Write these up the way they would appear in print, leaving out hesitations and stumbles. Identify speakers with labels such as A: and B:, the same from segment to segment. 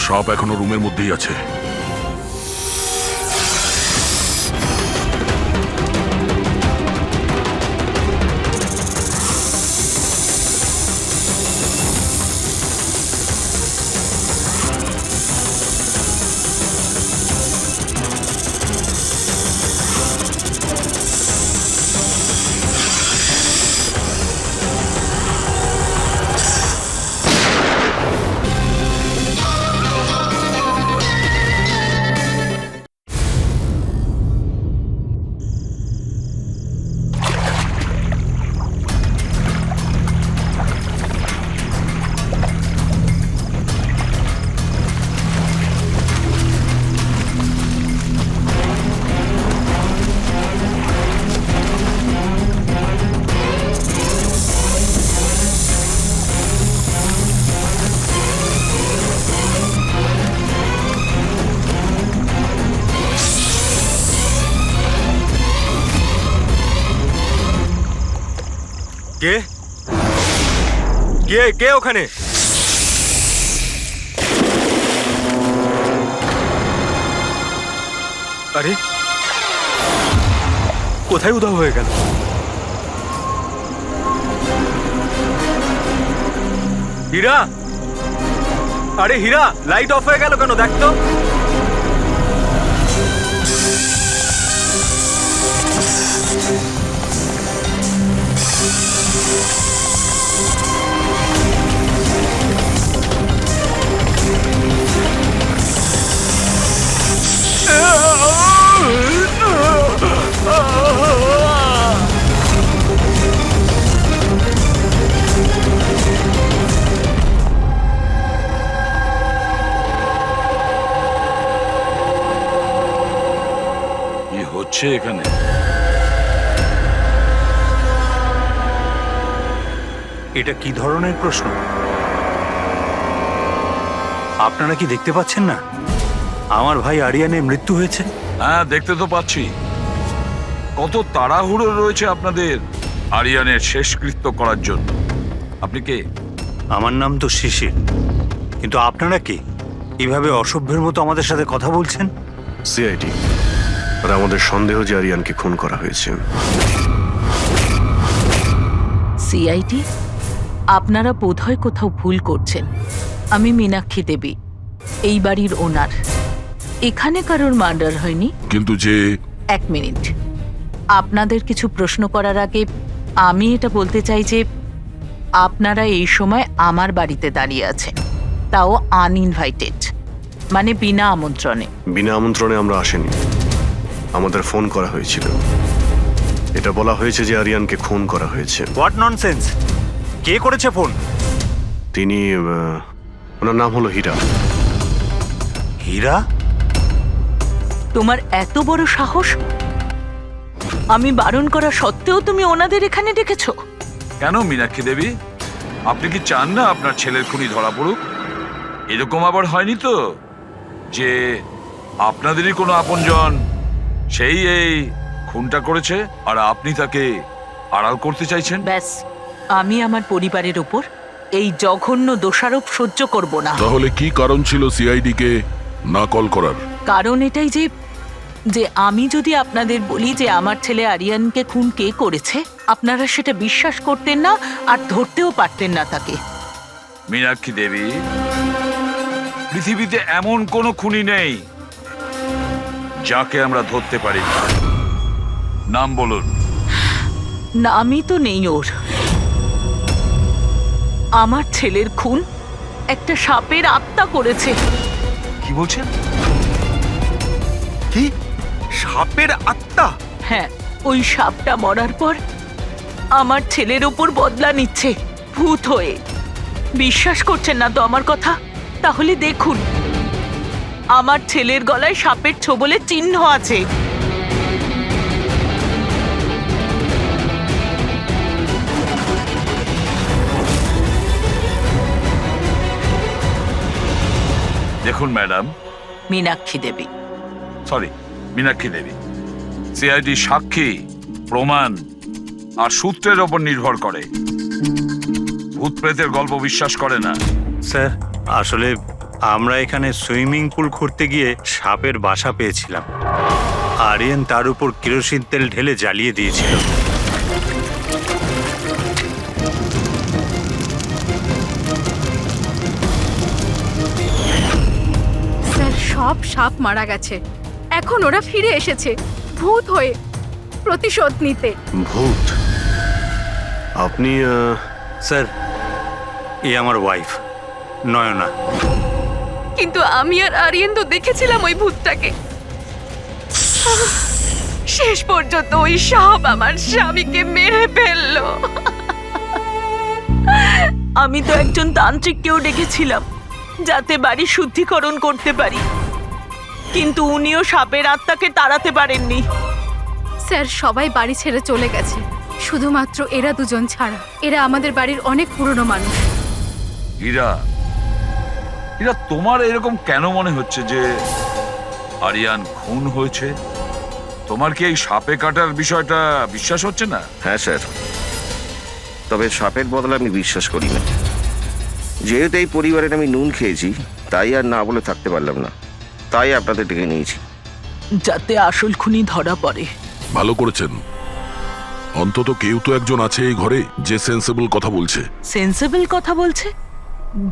A: সাপ এখনো রুমের মধ্যেই আছে।
B: কে কে কে ওখানে? আরে কোথায় উধাও হয়ে গেল? হীরা, আরে হীরা, লাইট অফ হয়ে গেল কেন? দেখ তো।
A: এখানে
C: এটা কি ধরনের প্রশ্ন? আপনারা কি দেখতে পাচ্ছেন না আমার ভাই আরিয়ানের মৃত্যু হয়েছে?
A: হ্যাঁ, দেখতে তো পাচ্ছি। কত তাড়াহুড়ো রয়েছে আপনাদের আরিয়ানের শেষকৃত্য করার জন্য। আপনি কে?
C: আমার নাম তো শিশির, কিন্তু আপনারা কে? এভাবে অসভ্যের মতো আমাদের সাথে কথা বলছেন?
D: সিআইডি, আর আমাদের সন্দেহ যে আরিয়ানকে খুন করা হয়েছে।
E: সিআইডি, আপনারা বোধহয় কোথাও ভুল করছেন। আমি মীনাক্ষী দেবী, এই বাড়ির ওনার। এখানে কারোর মার্ডার হয়নি।
A: কিন্তু যে...
E: এক মিনিট, আপনাদের কিছু প্রশ্ন করার আগে আমি এটা বলতে চাই যে আপনারা এই সময় আমার বাড়িতে দাঁড়িয়ে আছেন, তাও আনইনভাইটেড, মানে বিনা আমন্ত্রণে।
D: বিনা আমন্ত্রণে আমরা আসিনি, আমাদের ফোন করা হয়েছিল। এটা বলা হয়েছে যে আরিয়ানকে খুন করা হয়েছে।
C: What nonsense! কে করেছে ফোন?
D: তিনি, ওনার নাম হলো হীরা।
C: হীরা?
E: তোমার এত বড় সাহস! আমি বারণ করা সত্ত্বেও তুমি ওনাদের এখানে ডেকেছো?
A: কেন মীনাক্ষী দেবী, আপনি কি চান না আপনার ছেলের খুনি ধরা পড়ুক? এরকম আবার হয়নি তো যে আপনাদেরই কোনো আপনজন সেই এই খুনটা করেছে আর আপনি তাকে আড়াল করতে চাইছেন?
E: ব্যাস, আমি আমার পরিবারের উপর এই জঘন্য দোষারোপ সহ্য করব না।
A: তাহলে কি কারণ ছিল সিআইডি কে না কল করার?
E: কারণ এটাই যে যে আমি যদি আপনাদের বলি যে আমার ছেলে আরিয়ানকে খুন কে করেছে, আপনারা সেটা বিশ্বাস করতেন না আর ধরতেও পারতেন না তাকে।
A: মীনাক্ষী দেবী, পৃথিবীতে এমন কোনো খুনি নেই যাকে আমরা ধরতে পারি না। নাম বলুন।
E: নামই তো নেই ওর। আমার ছেলের খুন একটা সাপের আত্মা করেছে।
B: কি বলছেন? কি? সাপের আত্মা?
E: হ্যাঁ, ওই সাপটা মরার পর আমার ছেলের ওপর বদলা নিচ্ছে ভূত হয়ে। বিশ্বাস করছেন না তো আমার কথা? তাহলে দেখুন, আমার ছেলের গলায় সাপের ছোবলের চিহ্ন আছে।
A: দেখুন ম্যাডাম,
E: মীনাক্ষী দেবী।
A: সরি, মীনাক্ষী দেবী, সিআইডি সাক্ষী, প্রমাণ আর সূত্রের ওপর নির্ভর করে। ভূত প্রেতের গল্প বিশ্বাস করে না।
C: স্যার আসলে আমরা এখানে সুইমিং পুল খুঁড়তে গিয়ে সাপের বাসা পেয়েছিলাম। আরিয়ান তার উপর কেরোসিন তেল ঢেলে জ্বালিয়ে দিয়েছিল।
F: স্যার সব সাপ মারা গেছে, এখন ওরা ফিরে এসেছে ভূত হয়ে প্রতিশোধ নিতে।
D: ভূত? আপনি
C: স্যার এ আমার ওয়াইফ নয়না।
F: কিন্তু আমি আর আরিয়ান তো দেখেছিলাম ওই ভূতটাকে। শেষ পর্যন্ত ওই সাপ আমার স্বামীকে মেরে ফেললো।
E: আমি তো একজন তান্ত্রিককেও ডেকেছিলাম যাতে বাড়ি শুদ্ধিকরণ করতে পারি, কিন্তু উনিও সাপের আত্মাকে তাড়াতে পারেননি।
F: স্যার সবাই বাড়ি ছেড়ে চলে গেছে, শুধুমাত্র এরা দুজন ছাড়া। এরা আমাদের বাড়ির অনেক পুরনো মানুষ।
A: হীরা, হীরা, তোমার এরকম কেন মনে হচ্ছে যে আরিয়ান খুন হয়েছে? তোমার কি এই সাপে কাটার বিষয়টা বিশ্বাস হচ্ছে না?
G: হ্যাঁ স্যার, তবে সাপের বদলে আমি বিশ্বাস করি না। যেহেতু এই পরিবারের আমি নুন খেয়েছি, তাই আর না বলে থাকতে পারলাম না, তাই আপনাদের ডেকে নিয়েছি।
E: যাতে আসল খুনি ধরা পড়ে।
H: ভালো করেছেন। অন্তত কেউ তো একজন আছে এই ঘরে যে সেন্সেবল কথা বলছে।
E: সেন্সিবল কথা বলছে?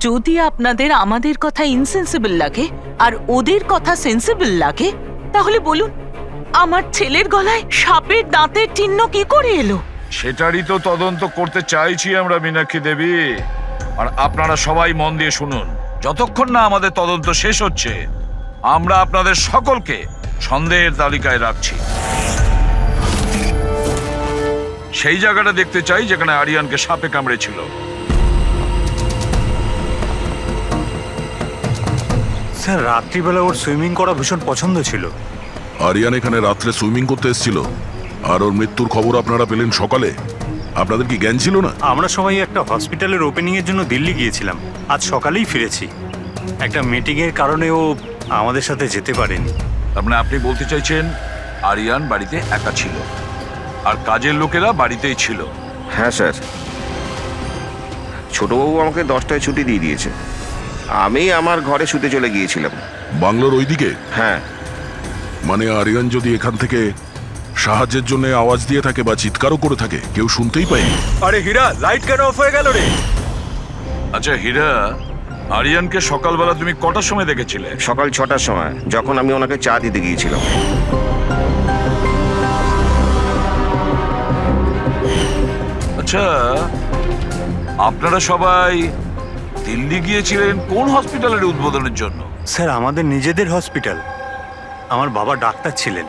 E: যদি আপনাদের আমাদের কথা ইনসেন্সিবল লাগে আর ওদের কথা সেন্সিবল লাগে, তাহলে বলুন আমার ছেলের গলায় সাপের দাঁতের চিহ্ন কি করে এলো?
A: সেটারই তো তদন্ত করতে চাইছি আমরা, মীনাক্ষী দেবী। আর আপনারা সবাই মন দিয়ে শুনুন, যতক্ষণ না আমাদের তদন্ত শেষ হচ্ছে আমরা আপনাদের সকলকে সন্দেহের তালিকায় রাখছি। সেই জায়গাটা দেখতে চাই যেখানে আরিয়ানকে সাপে কামড়েছিল।
C: স্যার রাত্রিবেলা ওর সুইমিং করা ভীষণ পছন্দ ছিল।
H: আরিয়ান এখানে রাত্রে সুইমিং করতে এসেছিল, আর ওর মৃত্যুর খবর আপনারা পেলেন সকালে। আপনাদের কি জ্ঞান ছিল না?
C: আমরা সবাই একটা হসপিটালের ওপেনিং এর জন্য দিল্লি গিয়েছিলাম, আজ সকালেই ফিরেছি। একটা মিটিং এর কারণে ও আমাদের সাথে যেতে পারেনি।
A: তার মানে আপনি বলতে চাইছেন আরিয়ান বাড়িতে একা ছিল আর কাজের লোকেরা বাড়িতেই ছিল?
G: হ্যাঁ স্যার, ছোটবাবু আমাকে 10টায় ছুটি দিয়ে দিয়েছে। আমি আমার ঘরে শুতে চলে গিয়েছিলাম।
H: বাংলোর ওইদিকে?
G: হ্যাঁ।
H: মানে আরিয়ান যদি এখান থেকে সাহায্যের জন্য আওয়াজ দিয়ে থাকে বা চিৎকারও করে থাকে, কেউ শুনতেই পায়নি।
B: আরে হীরা, লাইট কেন অফ হয়ে গেল রে?
A: আচ্ছা হীরা, আরিয়ানকে সকালবেলা তুমি কটার সময় দেখেছিলে?
G: সকাল 6টার সময়, যখন আমি ওনাকে চা দিতে গিয়েছিলাম।
A: আচ্ছা, আপনারা সবাই দিল্লি গিয়েছিলেন কোন হসপিটালের উদ্বোধনের জন্য?
C: স্যার আমাদের নিজেদের হসপিটাল। আমার বাবা ডাক্তার ছিলেন,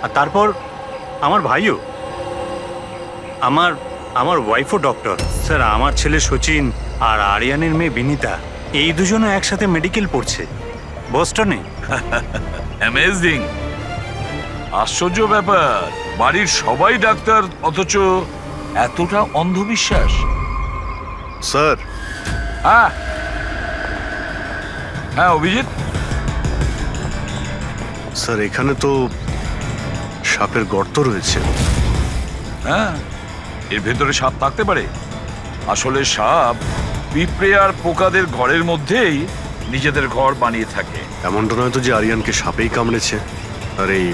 C: আর তারপর আমার ভাইও, আমার ওয়াইফও ডক্টর। স্যার আমার ছেলে সচিন আর আরিয়ানের মেয়ে বিনীতা, এই দুজনও একসাথে মেডিকেল পড়ছে বস্টনে।
A: অ্যামেজিং, আশ্চর্য ব্যাপার। বাড়ির সবাই ডাক্তার, অথচ এতটা অন্ধবিশ্বাস।
D: স্যার,
A: হ্যাঁ হ্যাঁ অভিজিৎ,
D: স্যার এখানে তো সাপের গর্ত রয়েছে।
A: হ্যাঁ, এর ভেতরে সাপ থাকতে পারে। আসলে সাপ পিঁপড়ে আর পোকাদের ঘরের মধ্যেই নিজেদের ঘর বানিয়ে থাকে।
D: এমনটা নয় তো যে আরিয়ানকে সাপেই কামড়েছে আর এই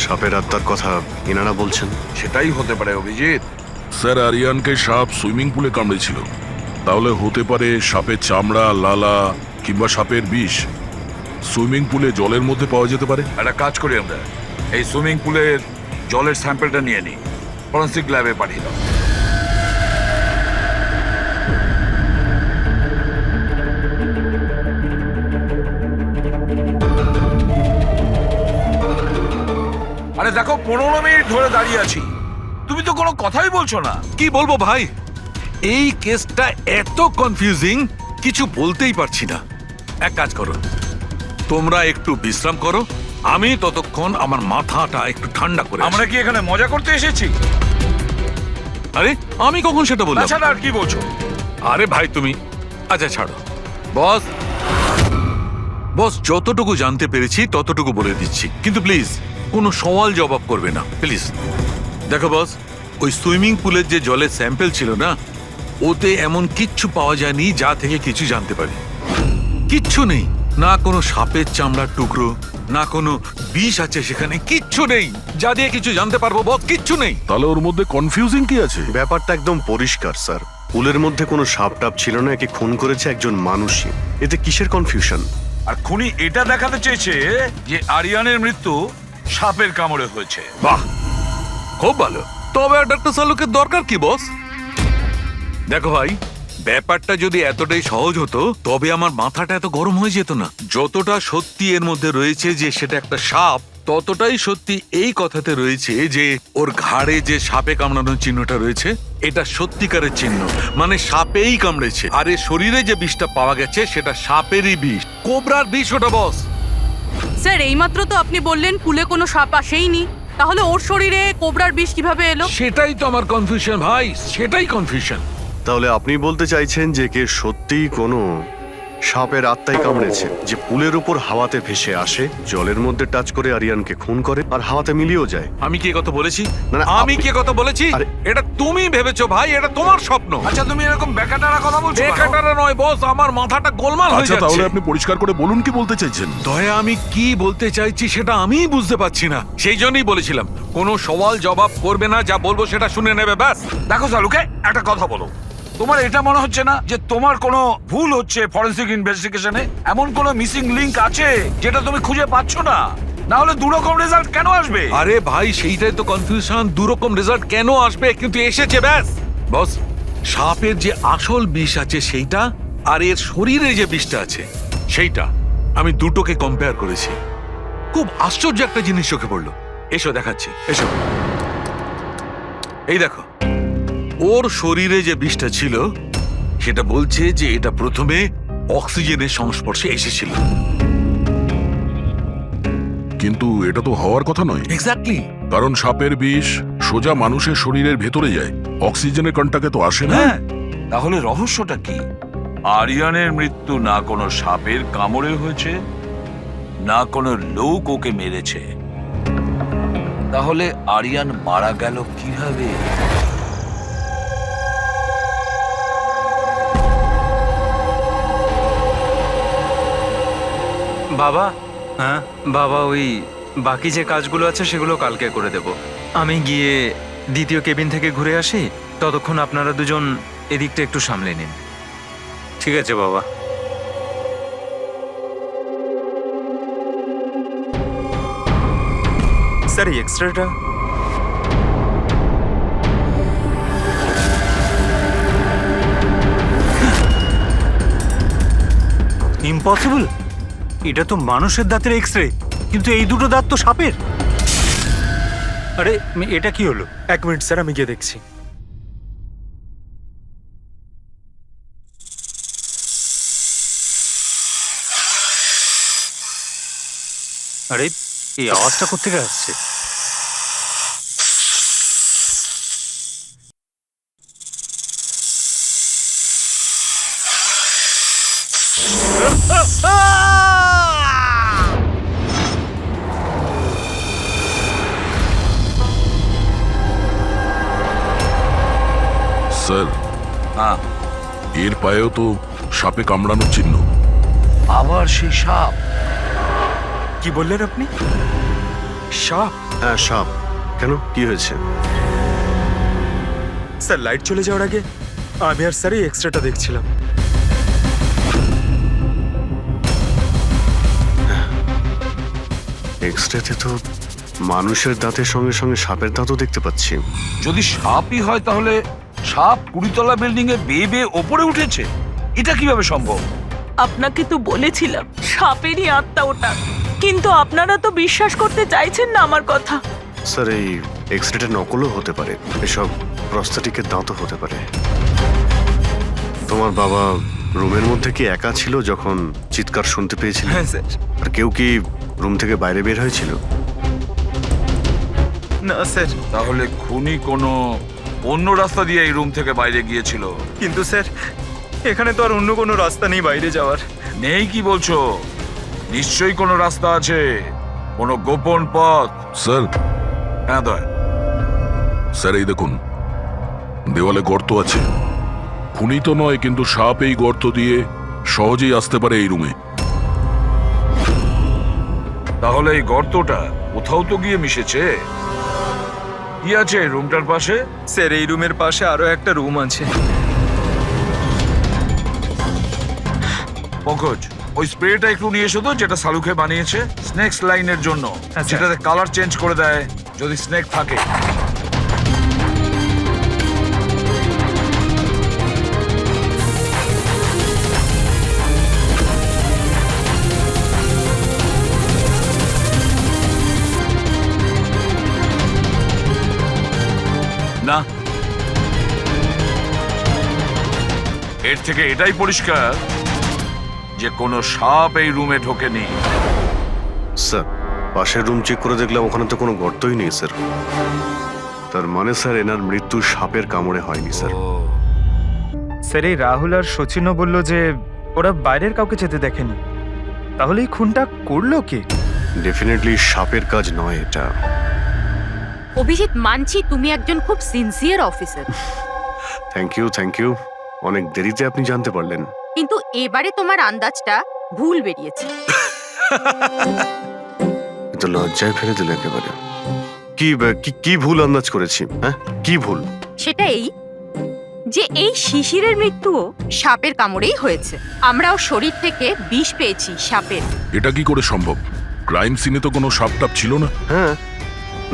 D: সাপের আত্মার কথা এনারা বলছেন?
A: সেটাই হতে পারে অভিজিৎ।
H: স্যার আরিয়ানকে সাপ সুইমিং পুলে কামড়েছিল, তাহলে হতে পারে সাপের চামড়া, লালা কিংবা সাপের বিষ সুইমিং পুলে জলের মধ্যে পাওয়া যেতে পারে।
A: একটা কাজ করি আমরা, এই সুইমিং পুলের জলের স্যাম্পলটা নিয়ে নিই, ফরেন্সিক ল্যাবে পাঠিয়ে দাও। আরে দেখো, 15 মিনিট ধরে দাঁড়িয়ে আছি, তুমি তো কোনো কথাই বলছো না।
I: কি বলবো ভাই, এই কেসটা এত কনফিউজিং, কিছু বলতেই পারছি না। এক কাজ করো, তোমরা একটু বিশ্রাম করো, আমি ততক্ষণ আমার মাথাটা একটু ঠান্ডা করে
A: আমরা কি এখানে মজা করতে এসেছি?
I: আরে আমি কখন সেটা বললাম?
A: তাছাড়া আর কি বলছো?
I: আরে ভাই তুমি, আচ্ছা ছাড়ো। বস বস যতটুকু জানতে পেরেছি ততটুকু বলে দিচ্ছি, কিন্তু প্লিজ কোনো সওয়াল জবাব করবে না প্লিজ। দেখো বস, ওই সুইমিং পুলের যে জলের স্যাম্পল ছিল না, ওতে এমন কিচ্ছু পাওয়া যায়নি যা থেকে কিছু জানতে পারি। কিচ্ছু নেই, না কোনো সাপের চামড়ার টুকরো, না কোনো বিষ আছে সেখানে, কিচ্ছু নেই যা দিয়ে কিছু জানতে পারবো বস, কিচ্ছু নেই।
H: তাহলে ওর মধ্যে কনফিউজিং কি আছে?
D: ব্যাপারটা একদম পরিষ্কার স্যার। পুলের মধ্যে কোনো সাপ টাপ ছিল না, একে খুন করেছে একজন মানুষই। এতে কিসের কনফিউশন?
A: আর খুনি এটা দেখাতে চেয়েছে যে আরিয়ানের মৃত্যু সাপের কামড়ে হয়েছে।
I: বাহ, খুব ভালো। তবে ডক্টর সালুকের দরকার কি বস? দেখো ভাই, ব্যাপারটা যদি এতটাই সহজ হতো তবে আমার মাথাটা এত গরম হয়ে যেত না। যতটা সত্যি এর মধ্যে রয়েছে যে সেটা একটা সাপ, ততটাই সত্যি এই কথাতে রয়েছে যে ওর ঘাড়ে যে সাপে কামড়ানোর চিহ্নটা রয়েছে এটা সত্যিকারের চিহ্ন, মানে সাপেই কামড়েছে। আর এর শরীরে যে বিষটা পাওয়া গেছে সেটা সাপেরই বিষ, কোবরার বিষ ওটা বস।
F: স্যার এইমাত্র তো আপনি বললেন পুলে কোনো সাপ আসেইনি, তাহলে ওর শরীরে কোবরার বিষ কিভাবে এলো?
I: সেটাই তো আমার কনফিউশন ভাই, সেটাই কনফিউশন।
D: তাহলে আপনি বলতে চাইছেন যে কে সত্যিই কোনো সাপের আত্মাই কামড়েছে, যে পুলের উপর হাওয়াতে ভেসে আসে, জলের মধ্যে টাচ করে আরিয়ানকে খুন করে আর হাওয়াতে মিলিয়েও যায়।
I: আমি কি কথা বলেছি?
D: না, না,
I: আমি
D: আপনি-
I: কি কথা বলেছি?
D: আরে-
I: এটা তুমি ভেবেছো ভাই, এটা তোমার স্বপ্ন।
A: আচ্ছা, তুমি এরকম বেকাটারা কথা বলছো কেন?
I: বেকারটা নয় বস, আমার মাথাটা গোলমাল হয়ে
H: আচ্ছা, তাহলে
I: যাচ্ছে।
H: আপনি পরিষ্কার করে বলুন কি বলতে চাইছেন।
I: দয়া, আমি কি বলতে চাইছি সেটা আমিই বুঝতে পারছি না, সেই জন্যই বলেছিলাম কোনো সওয়াল জবাব করবে না, যা বলবো সেটা শুনে নেবে ব্যাস।
A: দেখো সালুকে, একটা কথা বলো। তোমার এটা মনে হচ্ছে না যে তোমার কোনো ভুল হচ্ছে ফরেনসিক ইনভেস্টিগেশনে? এমন কোনো মিসিং লিংক আছে যেটা তুমি খুঁজে পাচ্ছ না? না হলে দুরকম রেজাল্ট কেন আসবে?
I: আরে ভাই, সেইটাই তো কনফিউশন, দুরকম রেজাল্ট কেন আসবে, কিন্তু এসেছে ব্যাস। বস, সাপের যে আসল বিষ আছে সেইটা, আর এর শরীরে যে বিষটা আছে সেইটা, আমি দুটোকে কম্পেয়ার করেছি। খুব আশ্চর্য একটা জিনিস চোখে পড়লো। এসো দেখাচ্ছি, এসো। এই দেখো, ওর শরীরে যে বিষটা ছিল সেটা বলছে যে এটা প্রথমে অক্সিজেনের সংস্পর্শে এসেছিল।
H: কিন্তু এটা তো হওয়ার কথা নয়,
I: এক্স্যাক্টলি।
H: কারণ সাপের বিষ সোজা মানুষের শরীরের ভেতরে যায়, অক্সিজেনের কন্টাক্টে তো আসে না।
I: হ্যাঁ,
A: তাহলে রহস্যটা কি? আরিয়ানের মৃত্যু না কোনো সাপের কামড়ে হয়েছে, না কোনো লোক ওকে মেরেছে। তাহলে আরিয়ান মারা গেল কিভাবে?
B: বাবা,
C: হ্যাঁ,
B: বাবা ওই বাকি যে কাজগুলো আছে সেগুলো কালকে করে দেব। আমি গিয়ে দ্বিতীয় কেবিন থেকে ঘুরে আসি, ততক্ষণ আপনারা দুজন এদিকটা একটু সামলে নিন।
C: ঠিক আছে বাবা।
B: স্যার এই এক্সট্রাটা
C: ইম্পসিবল, এটা তো মানুষের দাঁতের এক্স রে, কিন্তু এই দুটো দাঁত তো সাপের। আরে এটা কি হলো?
B: 1 মিনিট স্যার, আমি গিয়ে দেখছি।
C: আরে এই আওয়াজটা কোত্থেকে আসছে?
H: স্যার,
A: হ্যাঁ,
H: এর পায়েও তো সাপে কামড়ানোর চিহ্ন।
A: আবার সেই সাপ?
B: কি বললেন আপনি? সাপ?
D: হ্যাঁ, সাপ। কেন, কি হয়েছে?
B: স্যার লাইট চলে যাওয়ার আগে আমি আর স্যার এই এক্সট্রাটা দেখছিলাম।
D: এক্সরেতে তো মানুষের দাঁতের সঙ্গে সঙ্গে সাপের দাঁতও দেখতে পাচ্ছি।
A: যদি সাপই হয় তাহলে সাপ 20তলা বিল্ডিং এ বেয়ে বেয়ে ওপরে উঠেছে, এটা কিভাবে সম্ভব?
E: আপনাকে তো বলেছিলাম সাপেরই আত্মা ওটা, কিন্তু আপনারা তো বিশ্বাস করতে চাইছেন না আমার কথা।
D: স্যার, এই এক্সরেটা নকলও হতে পারে, এসব প্রস্থেটিকের দাঁতও হতে পারে। তোমার বাবা রুমের মধ্যে কি একা ছিল যখন চিৎকার শুনতে পেয়েছিল?
B: হ্যাঁ স্যার।
D: আর কেউ কি রুম থেকে বাইরে বের হয়েছিল?
B: না স্যার,
A: তাহলে খুনি কোনো অন্য রাস্তা দিয়ে এই রুম থেকে বাইরে গিয়েছিল।
B: কিন্তু স্যার এখানে তো আর অন্য কোনো রাস্তা নেই বাইরে যাওয়ার।
A: নেই কি বলছো? নিশ্চয়ই কোনো রাস্তা আছে। কোনো গোপন পথ?
H: স্যার
A: হ্যাঁ দয়া।
H: স্যার এই দেখুন, দেওয়ালে গর্ত আছে। খুনি তো নয়, কিন্তু সাপ এই গর্ত দিয়ে সহজেই আসতে পারে এই রুমে।
A: তাহলে এই গর্তটা কোথাও তো গিয়ে মিশেছে। কি আছে এই রুমটার পাশে?
B: স্যার এই রুমের পাশে আরো একটা রুম আছে।
A: পঙ্কজ, ওই স্প্রেটা একটু নিয়ে এসো তো, যেটা সালুকে বানিয়েছে স্নেকস লাইনের জন্য,
B: স্যার।
A: যেটাতে কালার চেঞ্জ করে দেয় যদি স্নেক থাকে। না, এর থেকে এটাই পরিষ্কার যে কোনো সাপ এই রুমে ঢোকেনি।
D: স্যার, পাশের রুম চেক করে দেখলাম ওখানে তো কোনো গর্তই নেই স্যার। তার মানে স্যার এনার মৃত্যু সাপের কামড়ে হয়নি স্যার।
J: স্যার এই রাহুল আর সচিনও বলল যে ওরা বাইরের কাউকে যেতে দেখেনি। তাহলে এই খুনটা করলো কে?
D: ডেফিনেটলি সাপের কাজ নয় এটা।
K: অভিজিৎ, মানছি তুমি একজন খুব সিনসিয়ার অফিসার,
D: থ্যাংক ইউ। অনেক দেরিতে আপনি জানতে পারলেন।
K: কিন্তু এবারে তোমার আন্দাজটা ভুল বেরিয়েছে।
D: তো লজ্জায় ফেলে দিল একেবারে। কি ভুল আন্দাজ করেছি? হ্যাঁ, কি ভুল?
K: সেটা এই যে এই শিশিরের মৃত্যুও সাপের কামড়েই হয়েছে। আমরাও শরীর থেকে বিষ পেয়েছি সাপের।
H: এটা কি করে সম্ভব? ক্রাইম সিনে তো কোনো সাপ টাপ ছিল না।
D: হ্যাঁ,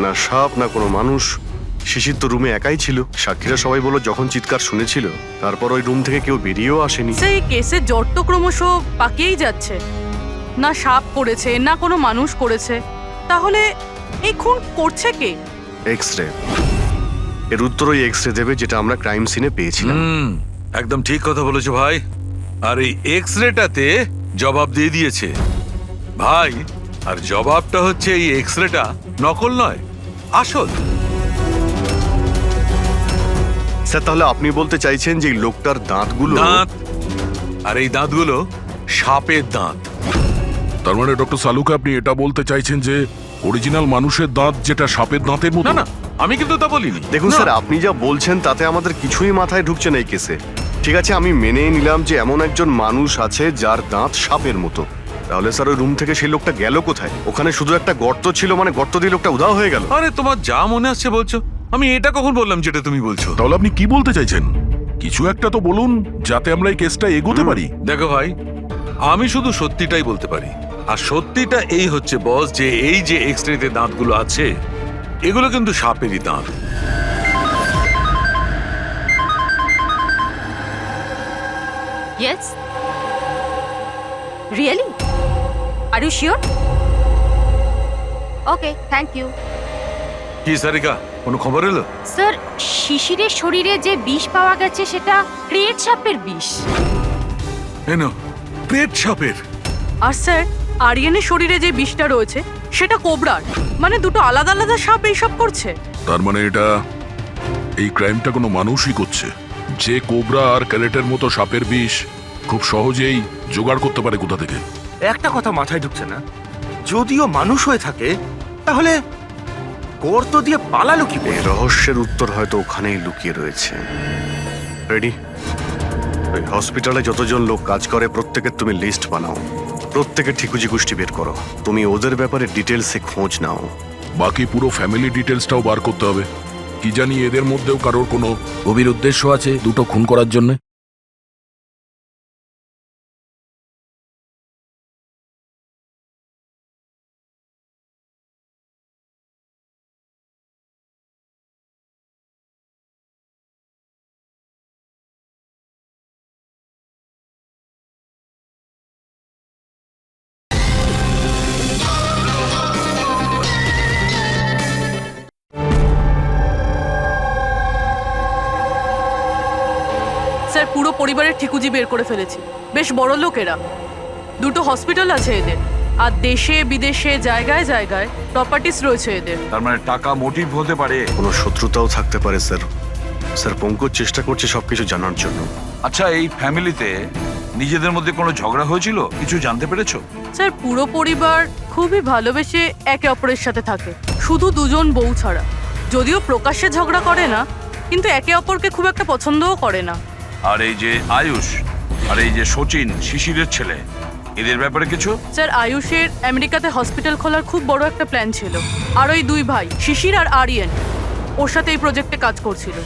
D: না সাপ না কোনো মানুষ। শিশির তো রুমে একাই ছিল। সাক্ষীরা সবাই বলল যখন চিৎকার শুনেছিল তারপর ওই রুম থেকে কেউ বেরিয়েও আসেনি।
L: সেই কেসের জট তো ক্রমশ পাকিয়েই যাচ্ছে। না সাপ করেছে না কোনো মানুষ করেছে, তাহলে এই খুন করছে কে?
D: এক্স-রে। এর উত্তর ওই এক্স-রে দেবে যেটা আমরা ক্রাইম সিনে পেয়েছিলাম।
I: একদম ঠিক কথা বলেছো ভাই। আর এই এক্স রেটাতে জবাব দিয়ে দিয়েছে ভাই। আর জবাবটা হচ্ছে এই এক্স রেটা নকল নয়, আসল।
D: স্যার, তাহলে আপনি বলতে চাইছেন যে এই লোকটার দাঁতগুলো?
I: দাঁত, আর এই দাঁতগুলো সাপের দাঁত।
H: তার মানে ডক্টর সালুকে আপনি এটা বলতে চাইছেন যে অরিজিনাল মানুষের দাঁত যেটা সাপের দাঁতের মতো?
I: না না, আমি কিন্তু তা বলিনি।
D: দেখুন
I: না।
D: স্যার, আপনি যা বলছেন তাতে আমাদের কিছুই মাথায় ঢুকছে না এই কেসে। ঠিক আছে, আমি মেনে নিলাম যে এমন একজন মানুষ আছে যার দাঁত সাপের মতো। তাহলে স্যার ওই রুম থেকে সেই লোকটা গেল কোথায়? ওখানে শুধু একটা গর্ত ছিল, মানে গর্ত দিয়ে লোকটা উধাও হয়ে গেল।
I: আরে তোমার যা মনে আসছে বলছো। আমি এটা কখন বললাম যেটা তুমি বলছো?
H: তাহলে আপনি কি বলতে চাইছেন? কিছু একটা তো বলুন যাতে আমরা এই কেসটা এগোতে পারি।
I: দেখো ভাই, আমি শুধু সত্যিটাই বলতে পারি। আর সত্যিটা এই হচ্ছে বস, যে এই যে এক্স-রেতে দাঁতগুলো আছে এগুলো কিন্তু সাপেরই দাঁত।
K: Yes, really? Are you sure? Okay, thank you.
I: কি সারিকা, কোনো খবর এলো?
K: স্যার, শিশিরের শরীরে যে বিষ পাওয়া গেছে সেটা ক্রেট সাপের বিষ।
I: এনো, পেট সাপের।
L: আর স্যার, আরিয়ানের শরীরে যে বিষটা রয়েছে সেটা কোবরার। মানে দুটো আলাদা আলাদা সাপ এইসব করছে।
H: তার মানে এটা এই ক্রাইমটা কোনো মানুষই করছে, যে কোবরা আর ক্যারেটের মতো সাপের বিষ খুব সহজেই জোগাড় করতে পারে কোথা থেকে।
J: একটা কথা মাথায় ঢুকছে না, যদিও মানুষ হয়ে থাকে তাহলে গর্ত দিয়ে পালালো কি করে?
D: এই রহস্যের উত্তর হয়তো ওখানেই লুকিয়ে রয়েছে। রেডি? ওই হসপিটালে যতজন লোক কাজ করে প্রত্যেকের তুমি লিস্ট বানাও, প্রত্যেকের ঠিকুজি গোষ্ঠী বের করো। তুমি ওদের ব্যাপারে ডিটেলসে খোঁজ নাও।
H: বাকি পুরো ফ্যামিলি ডিটেলসটাও বার করতে হবে। কি জানি এদের মধ্যেও কারোর কোনো গভীর উদ্দেশ্য আছে দুটো খুন করার জন্য।
L: স্যার, পুরো পরিবারের ঠিকুজি বের করে ফেলেছি। বেশ বড় লোকেরা, দুটো হসপিটাল আছে এদের, আর দেশে বিদেশে জায়গায় জায়গায় প্রপার্টিস রয়েছে এদের।
A: তার মানে টাকা মোটিভ হতে পারে।
D: কোনো শত্রুতাও থাকতে পারে স্যার। স্যার, পঙ্কজ চেষ্টা করছে সবকিছু জানার জন্য।
A: আচ্ছা, এই ফ্যামিলিতে নিজেদের মধ্যে কোনো ঝগড়া হয়েছিল? কিছু জানতে পেরেছো?
L: স্যার পুরো পরিবার খুবই ভালোবেসে একে অপরের সাথে থাকে, শুধু দুজন বউ ছাড়া। যদিও প্রকাশ্যে ঝগড়া করে না, কিন্তু একে অপরকে খুব একটা পছন্দও করে না।
A: আর এই যে আয়ুষ আর এই যে সচিন, শিশিরের ছেলে, এদের ব্যাপারে কিছু?
L: স্যার আয়ুষের আমেরিকাতে হসপিটাল খোলার খুব বড় একটা প্ল্যান ছিল, আর ওই দুই ভাই শিশির আর আরিয়ান ওর সাথে এই প্রজেক্টে কাজ করছিল।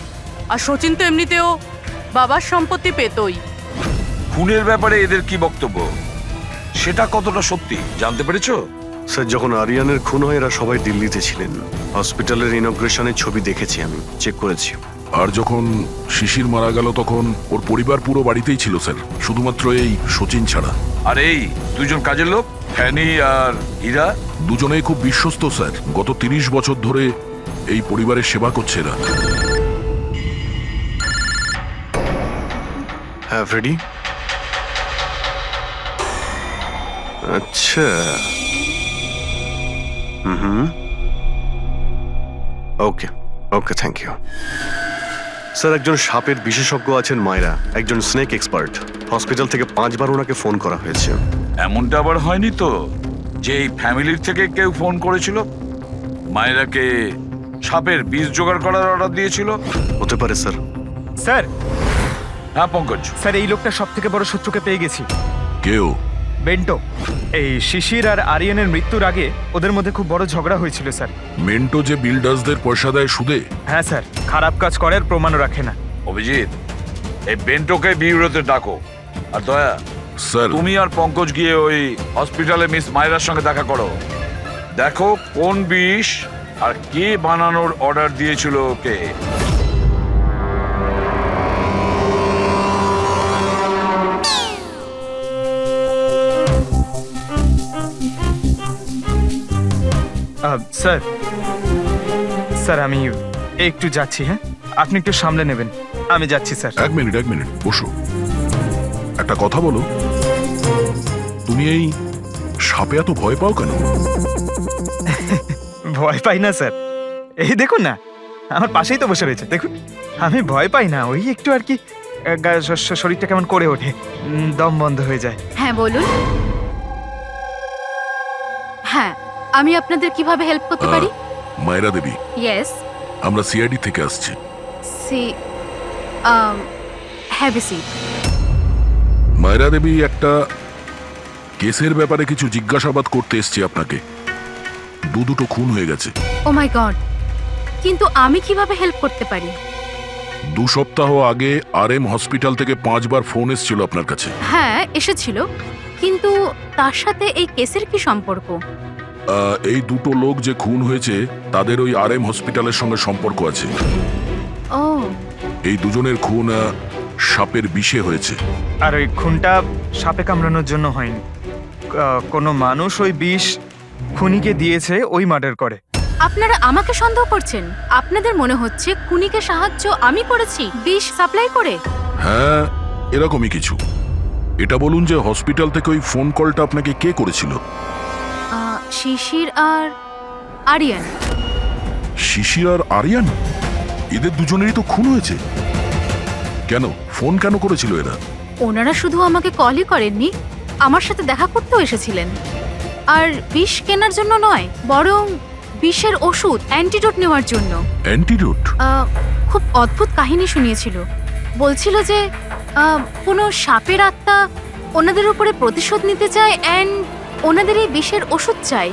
L: আর সচিন তো এমনিতেও বাবার সম্পত্তি পেতই।
A: খুনের ব্যাপারে এদের কি বক্তব্য, সেটা কতটা সত্যি জানতে পেরেছো?
D: স্যার, যখন আরিয়ানের খুন হয় এরা সবাই দিল্লিতে ছিলেন। হসপিটালের ইনগ্রেশনের ছবি দেখেছি, আমি চেক করেছি।
H: আর যখন শিশির মারা গেল তখন ওর পরিবার পুরো বাড়িতেই ছিল স্যার, শুধুমাত্র এই সচিন ছাড়া।
A: আর এই দুজন কাজের লোক, ফ্যানি আর হীরা,
H: দুজনেই খুব বিশ্বস্ত স্যার। গত 30 বছর ধরে এই পরিবারের সেবা করছে এরা।
D: হ্যাঁ ফ্রেডি। আচ্ছা, হুম, ওকে ওকে, থ্যাংক ইউ স্যার। একজন সাপের বিশেষজ্ঞ আছেন মায়রা, একজন স্নেক এক্সপার্ট। হসপিটাল থেকে 5 বার ওনাকে ফোন করা হয়েছে।
A: এমনটা আবার হয়নি তো যে এই ফ্যামিলির থেকে কেউ ফোন করেছিল মায়েরাকে সাপের বীজ জোগাড় করার অর্ডার দিয়েছিল?
D: হতে পারে স্যার।
J: স্যার,
A: হ্যাঁ পঙ্কজ।
J: স্যার এই লোকটা সব থেকে বড় শত্রুকে পেয়ে গেছি।
H: কেউ?
J: বেন্টো। এই শিশির আর আরিয়ানের মৃত্যুর আগে ওদের মধ্যে খুব বড় ঝগড়া হয়েছিল স্যার।
H: মেন্টো যে বিল্ডার্সদের পয়সা দেয় সুদে?
J: হ্যাঁ স্যার, খারাপ কাজ করার প্রমাণও রাখে না।
A: অভিজিৎ, এই বেন্টোকে বিউরোতে ডাকো। আর দয়া,
H: স্যার
A: তুমি আর পঙ্কজ গিয়ে ওই হসপিটালে মিস মায়রার সঙ্গে দেখা করো। দেখো কোন বিষ আর কে বানানোর অর্ডার দিয়েছিল ওকে।
J: স্যার, স্যার আমি একটু যাচ্ছি। হ্যাঁ, আপনি একটু সামলে নেবেন, আমি যাচ্ছি স্যার।
H: এক মিনিট বসো। একটা কথা বলো, তুমি এই সাপে এত ভয় পাও কেন?
J: ভয় পাই না স্যার, এই দেখুন না, আমার পাশেই তো বসে রয়েছে, দেখুন। আমি ভয় পাই না, ওই একটু আর কি শরীরটা কেমন করে ওঠে, দম বন্ধ হয়ে যায়।
F: হ্যাঁ বলুন। হ্যাঁ, আমি আপনাদের কিভাবে হেল্প করতে পারি?
H: মায়রা দেবী,
F: ইয়েস।
H: আমরা সিআইডি থেকে আসছি।
F: Have a seat.
H: মায়রা দেবী, একটা কেসের ব্যাপারে কিছু জিজ্ঞাসাবাদ করতে এসছি আপনাকে। দুটো খুন হয়ে গেছে।
F: ও মাই গড, কিন্তু আমি কিভাবে হেল্প করতে পারি?
H: 2 সপ্তাহ আগে RM হসপিটাল থেকে 5 বার ফোন এসেছিল আপনার কাছে।
F: হ্যাঁ এসেছিল, কিন্তু তার সাথে এই কেসের কি সম্পর্ক?
H: এই দুটো লোক যে খুন হয়েছে তাদের ওই RM হসপিটালের সঙ্গে সম্পর্ক আছে।
F: ও,
H: এই দুজনের খুন সাপের বিষে হয়েছে।
J: আর ওই খুনটা সাপে কামড়ানোর জন্য হয়নি, কোনো মানুষ ওই বিষ খুনিকে দিয়েছে, ওই মার্ডার করে।
F: আপনারা আমাকে সন্দেহ করছেন? আপনাদের মনে হচ্ছে খুনিকে সাহায্য আমি করেছি বিষ সাপ্লাই করে?
H: হ্যাঁ, এরকমই কিছু। এটা বলুন যে হসপিটাল থেকে ওই ফোন কলটা আপনাকে কে করেছিল?
F: শিশির আর আরিয়ান।
H: শিশির আর আরিয়ান? এদের দুজনেরই তো খুন হয়েছে। কেন ফোন কেন করেছিল এরা?
F: ওনারা শুধু আমাকে কলই করেননি, আমার সাথে দেখা করতেও এসেছিলেন। আর বিষ কেনার জন্য নয়, বরং বিষের ওষুধ, অ্যান্টিডোট নেওয়ার জন্য।
H: অ্যান্টিডোট?
F: খুব অদ্ভুত কাহিনী শুনিয়েছিল। বলছিল যে কোনো সাপের আত্মা ওনাদের উপরে প্রতিশোধ নিতে চায়, অ্যান্ড ওনাদের এই বিষের ওষুধ চাই।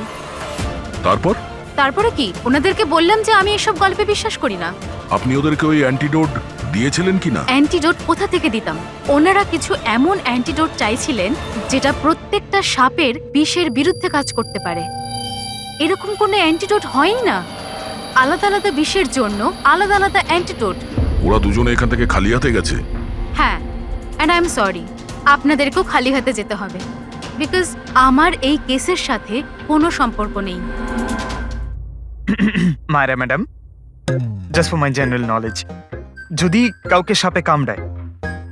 F: তারপরে কি? ওনাদেরকে বললাম যে আমি এসব গল্পে বিশ্বাস করি না।
H: আপনি ওদেরকে ওই অ্যান্টিডোট দিয়েছিলেন কিনা?
F: অ্যান্টিডোট কোথা থেকে দিতাম? ওনারা কিছু এমন অ্যান্টিডোট চাইছিলেন যেটা প্রত্যেকটা সাপের বিষের বিরুদ্ধে কাজ করতে পারে। এরকম কোনো অ্যান্টিডোট হয়ই না। আলাদা আলাদা বিষের জন্য আলাদা আলাদা অ্যান্টিডোট।
H: ওরা দুজনে এখান থেকে খালি হাতে গেছে?
F: হ্যাঁ, অ্যান্ড আই এম সরি, আপনাদেরকেও খালি হাতে যেতে হবে, বিকজ আমার এই কেসের সাথে কোনো সম্পর্ক নেই।
J: Mayra madam, just for my general knowledge, যদি কাউকে সাপে কামড়ায়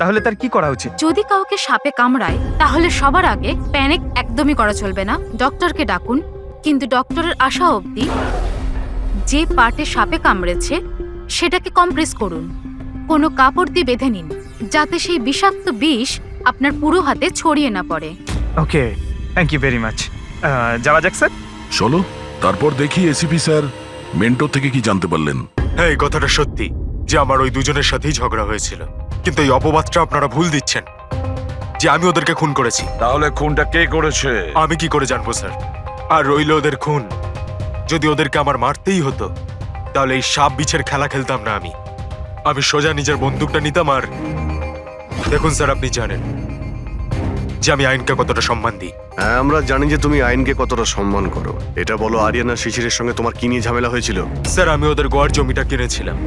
J: তাহলে তার কি করা উচিত?
F: যদি কাউকে সাপে কামড়ায় তাহলে সবার আগে প্যানিক একদমই করা চলবে না। ডক্টরকে ডাকুন, কিন্তু ডক্টরের আসা অবধি যে পার্টে সাপে কামড়েছে সেটাকে কম্প্রেস করুন। কোনো কাপড় দিয়ে বেঁধে নিন, যাতে সেই বিষাক্ত বিষ আপনার পুরো হাতে ছড়িয়ে না পড়ে।
J: ওকে, থ্যাংক ইউ ভেরি মাচ। যাওয়া যাক স্যার।
H: চলো তারপর দেখি এসিপি স্যার মেন্টর থেকে কি জানতে পারলেন।
M: হ্যাঁ, এই কথাটা সত্যি যে আমার ওই দুজনের সাথেই ঝগড়া হয়েছিল, কিন্তু এই অপবাদটা আপনারা ভুল দিচ্ছেন যে আমি ওদেরকে খুন করেছি।
A: তাহলে খুনটা কে করেছে?
M: আমি কি করে জানবো স্যার? আর রইল ওদের খুন, যদি ওদেরকে আমার মারতেই হতো তাহলে এই সাপ বিছের খেলা খেলতাম না। আমি সোজা নিজের বন্দুকটা নিতাম। আর দেখুন স্যার, আপনি জানেন যে আমি আইনকে কতটা সম্মান দিই।
D: হ্যাঁ, আমরা জানি যে তুমি আইনকে কতটা সম্মান করো। এটা বলো, আরিয়ান আর শিশিরের সঙ্গে তোমার কি নিয়ে ঝামেলা হয়েছিল?
M: স্যার, আমি ওদের গোয়ার জমিটা কিনেছিলাম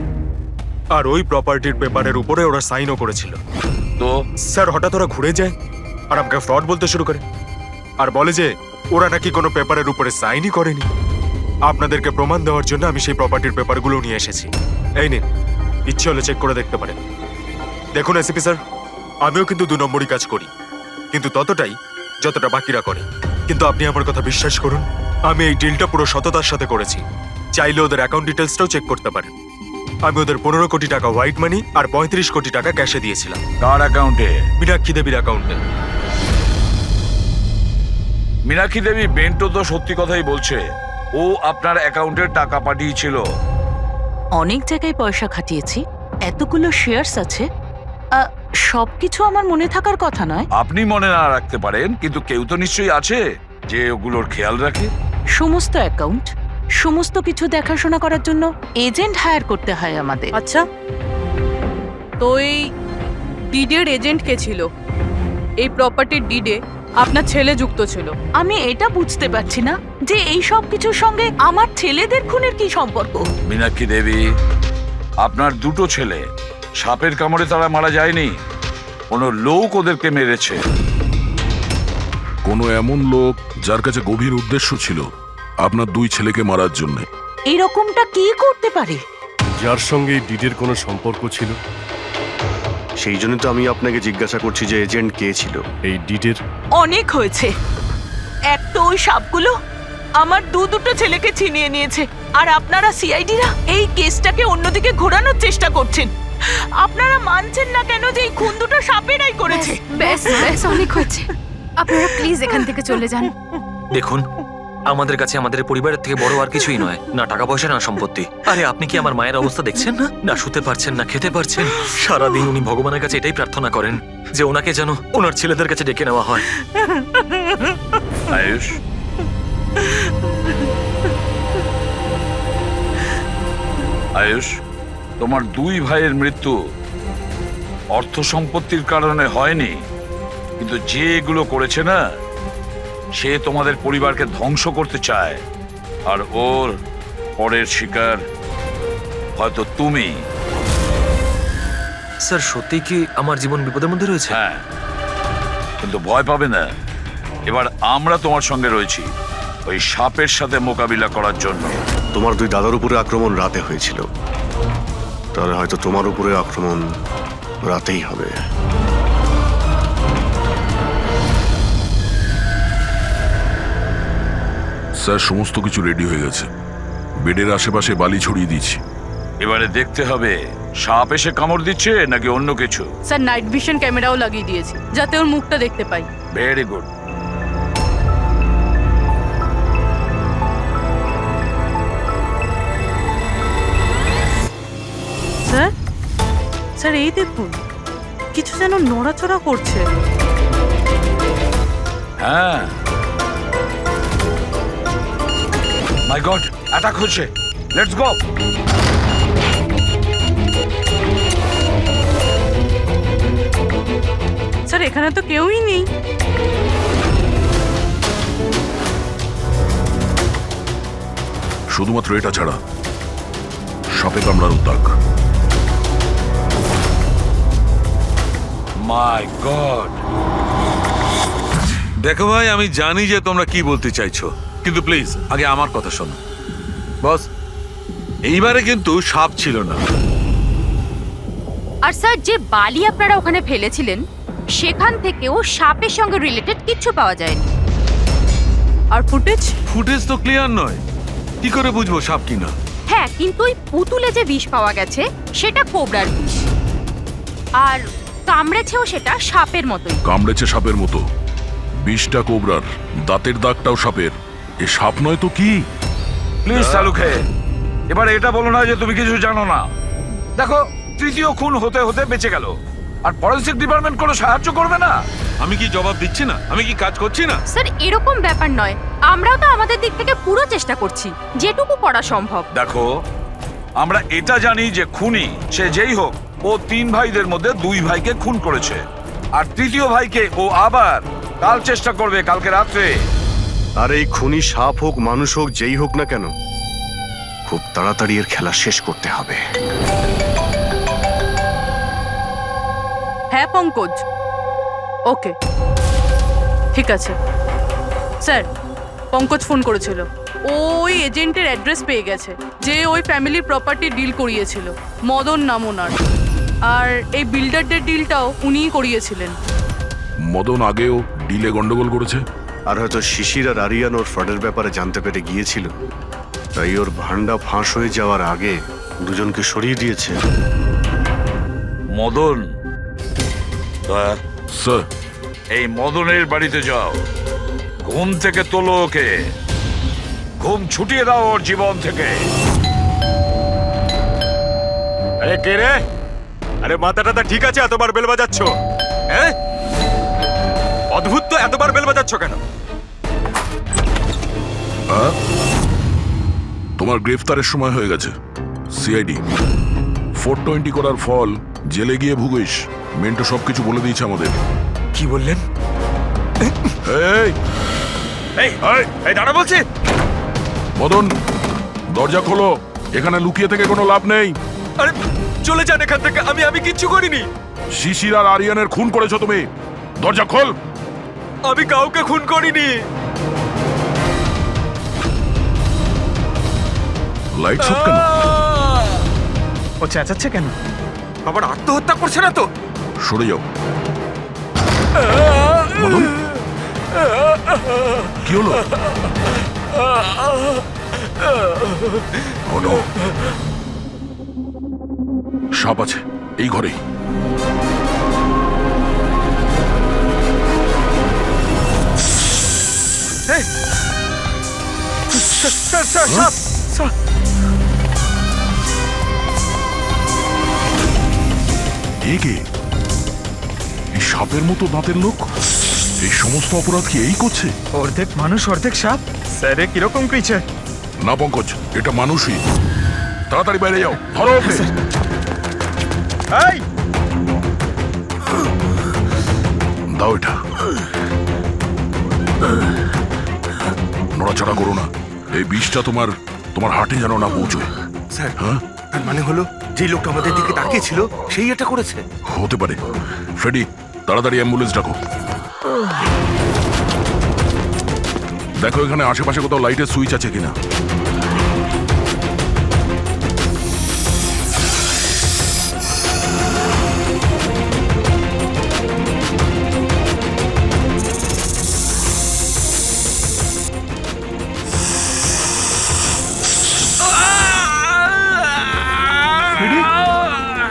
M: আর ওই প্রপার্টির পেপারের উপরে ওরা সাইনও করেছিল।
A: তো
M: স্যার, হঠাৎ ওরা ঘুরে যায় আর আমাকে ফ্রড বলতে শুরু করে আর বলে যে ওরা নাকি কোনো পেপারের উপরে সাইনই করেনি। আপনাদেরকে প্রমাণ দেওয়ার জন্য আমি সেই প্রপার্টির পেপারগুলো নিয়ে এসেছি। এই নিন, ইচ্ছে হলে চেক করে দেখতে পারেন। দেখুন এসিপি স্যার, আমিও কিন্তু 2 নম্বরই কাজ করি, কিন্তু ততটাই যতটা বাকিরা করে। কিন্তু আপনি আমার কথা বিশ্বাস করুন, আমি এই ডিলটা পুরো সততার সাথে করেছি। চাইলে ওদের অ্যাকাউন্ট ডিটেলসটাও চেক করতে পারেন। আমি ওদের 15 কোটি টাকা হোয়াইট মানি আর 35 কোটি টাকা ক্যাশে দিয়েছিলাম।
A: কার অ্যাকাউন্টে?
M: মীনাক্ষী দেবীর অ্যাকাউন্টে।
A: মীনাক্ষী দেবী বেন্টো তো সত্যি কথাই বলছে, ও আপনার অ্যাকাউন্টে টাকা পাঠিয়েছিল।
E: অনেক জায়গায় পয়সা খাটিয়েছি, এতগুলো শেয়ার্স আছে, সবকিছু আমার মনে থাকার কথা নয়।
A: আপনি মনে না রাখতে পারেন, কিন্তু কেউ তো নিশ্চয়ই আছে যে ওগুলোর খেয়াল রাখে।
E: সমস্ত অ্যাকাউন্ট, সমস্ত কিছু দেখাশোনা করার জন্য এজেন্ট হায়ার করতে হয় আমাদের।
L: আচ্ছা, তো এই ডিডের এজেন্ট কে ছিল? এই প্রপার্টির ডিডে আপনার ছেলে যুক্ত ছিল।
E: আমি এটা বুঝতে পারছি না যে এই সব কিছুর সঙ্গে আমার ছেলেদের খুনের কি সম্পর্ক।
A: মীনাক্ষী দেবী, আপনার 2টো ছেলে সাপের কামড়ে তারা মারা যায়নি, কোনো লোক ওদেরকে মেরেছে।
H: কোনো এমন লোক যার কাছে গভীর উদ্দেশ্য ছিল আপনার 2 ছেলেকে মারার জন্য।
E: এরকমটা কি করতে পারে?
D: যার সঙ্গে এই ডিডের কোনো সম্পর্ক ছিল, সেই জন্য তো আমি আপনাকে জিজ্ঞাসা করছি যে এজেন্ট কে ছিল এই ডিডের।
E: অনেক হয়েছে। এক তো ওই সাপগুলো আমার দুটো ছেলেকে ছিনিয়ে নিয়েছে, আর আপনারা সিআইডিরা এই কেসটাকে অন্যদিকে ঘোরানোর চেষ্টা করছেন। আপনারা মানছেন না কেন যে এই খুন দুটো সাপেরাই করেছে?
F: ব্যাস ব্যাস, অনেক হয়েছে। আপনারা প্লিজ এখান থেকে চলে যান।
B: দেখুন, আমাদের কাছে আমাদের পরিবারের থেকে বড় আর কিছুই নয়, না টাকা পয়সা না সম্পত্তি। আরে আপনি কি আমার মায়ের অবস্থা দেখছেন না? না শুতে পারছেন না খেতে পারছেন। সারাদিন উনি ভগবানের কাছে এটাই প্রার্থনা করেন যে ওনাকে যেন ওনার ছেলেদের কাছে ডেকে নেওয়া হয়।
A: আয়ুষ, আয়ুষ, তোমার 2 ভাইয়ের মৃত্যু অর্থ সম্পত্তির কারণে হয়নি, কিন্তু যে এগুলো করেছে না, সে তোমাদের পরিবারকে ধ্বংস করতে চায়, আর ওর পরের শিকার হয়তো তুমি।
B: স্যার, সত্যি কি আমার জীবন বিপদের মধ্যে রয়েছে?
A: হ্যাঁ, কিন্তু ভয় পাবে না, এবার আমরা তোমার সঙ্গে রয়েছি ওই সাপের সাথে মোকাবিলা করার জন্য।
D: তোমার 2 দাদার উপরে আক্রমণ রাতে হয়েছিল, তাহলে হয়তো তোমার উপরে আক্রমণ রাতেই হবে।
H: স্যার, সমস্ত কিছু রেডি হয়ে গেছে। বেডের আশেপাশে বালি ছড়িয়ে দিয়েছি।
A: এবারে দেখতে হবে সাপ এসে কামড় দিচ্ছে নাকি অন্য কিছু।
L: স্যার, নাইট ভিশন ক্যামেরাও লাগিয়ে দিয়েছি যাতে ওর মুখটা দেখতে পাই।
A: Very good.
L: স্যার, স্যার এই দেখুন, কিছু যেন নড়াচড়া করছে।
A: হ্যাঁ, মাই গড, অ্যাটাক হচ্ছে। Let's go.
L: স্যার, এখানে তো কেউই নেই।
H: শুধুমাত্র এটা ছাড়া সাপে কামড়ার উদ্যোগ।
A: মাই গড।
I: দেখো ভাই, আমি জানি যে তোমরা কি বলতে চাইছো, কিন্তু প্লিজ আগে আমার কথা শোনো। বস, এইবারে কিন্তু সাপ ছিল না।
K: আর স্যার, যে বালি আপনারা ওখানে ফেলেছিলেন সেখান থেকেও সাপের সঙ্গে রিলেটেড কিছু পাওয়া যায়নি।
L: আর ফুটেজ?
I: ফুটেজ তো ক্লিয়ার নয়, কি করে বুঝবো সাপ কিনা?
K: হ্যাঁ, কিন্তু ওই পুতুলে যে বিষ পাওয়া গেছে সেটা কোবরার বিষ। আর কামড়েছেও সেটা সাপের মতোই।
H: কামড়েছে সাপের মতো, বিষটা কোবরার, দাঁতের দাগটাও সাপের। এ সাপ নয় তো কি?
A: প্লিজ শালুকে, এবার এটা বলো না যে তুমি কিছু জানো না। দেখো, তৃতীয় খুন হতে হতে বেঁচে গেল, আর ফরেন্সিক ডিপার্টমেন্ট কোনো সাহায্য করবে না।
I: আমি কি জবাব দিচ্ছি না? আমি কি কাজ করছি না?
K: স্যার এরকম ব্যাপার নয়, আমরাও তো আমাদের দিক থেকে পুরো চেষ্টা করছি, যেটুকু করা সম্ভব।
A: দেখো, আমরা এটা জানি যে খুনি সে যেই হোক, ও 3 ভাইদের মধ্যে 2 ভাইকে খুন করেছে, আর তৃতীয় ভাইকে ও আবার কাল চেষ্টা করবে, কালকে রাত্রে।
D: আর এই খুনি সাপ হোক মানুষ হোক যেই হোক না কেন, খুব তাড়াতাড়ি এর খেলা শেষ করতে হবে।
L: হ্যাঁ পঙ্কজ, ওকে, ঠিক আছে। স্যার, পঙ্কজ ফোন করেছিল, ও ওই এজেন্টের অ্যাড্রেস পেয়ে গেছে যে ওই ফ্যামিলির প্রপার্টি ডিল করিয়েছিল। মদন নাম ওনার, আর এই বিল্ডারদের ডিলটাও উনিই করিয়েছিলেন।
H: মদন আগেও ডিলে গন্ডগোল করেছে।
D: আর হয়তো শিশির আর আরিয়ান ওর ফ্রডের ব্যাপারে জানতে পেরে গিয়েছিল, তাই ওর ভান্ডা ফাঁস হয়ে যাওয়ার আগে দুজনকে সরিয়ে দিয়েছে।
A: মদন,
H: স্যার,
A: এই মদনের বাড়িতে যাও, ঘুম থেকে তোলো ওকে, ঘুম ছুটিয়ে দাও ওর জীবন থেকে।
M: আরে কে রে? আরে মাথাটা ঠিক আছে, এতবার বেল বাজাচ্ছ? হ্যাঁ, অদ্ভুত তো, এতবার বেল বাজাচ্ছ কেন?
H: তোমার গ্রেফতারের সময় হয়ে গেছে। সিআইডি 420 করার ফল জেলে গিয়ে ভুগিস। মেন্টো সবকিছু বলে দিয়েছে আমাদের।
M: কি বললেন?
H: এই
M: এই এই দাঁড়া বলছি।
H: মদন, দরজা খোলো, এখানে লুকিয়ে থেকে কোনো লাভ নেই।
M: আরে চলে যান এখান থেকে, আমি কিচ্ছু করিনি।
H: শিশির আর আরিয়ানের খুন করেছো তুমি, দরজা খোল।
M: আমি কাউকে খুন করিনি।
H: লাইট সব কেন?
J: ও চেঁচাচ্ছে কেন?
M: আবার আত্মহত্যা করছে না তো?
H: সরে যাও। মদন, কি হলো? Oh no! সাপ আছে এই ঘরেই। এ কে? এই সাপের মতো দাঁতের লোক এই সমস্ত অপরাধ কি এই করছে?
J: অর্ধেক মানুষ অর্ধেক সাপ। স্যারে কিরকম ক্রিচার?
H: না পঙ্কজ, এটা মানুষই। তাড়াতাড়ি বাইরে যাও, ধরো ওকে।
J: এই
H: দাও এটা। নড়াচড়া করো না, এই বিষটা তোমার হার্টে যেন না পৌঁছয়।
M: স্যার,
H: হ্যাঁ,
M: তার মানে হলো যে লোকটা আমাদের দিকে তাকিয়েছিল সেই এটা করেছে।
H: হতে পারে। ফ্রেডি, তাড়াতাড়ি অ্যাম্বুলেন্স ডাকো। দেখো এখানে আশেপাশে কোথাও লাইটের সুইচ আছে কিনা।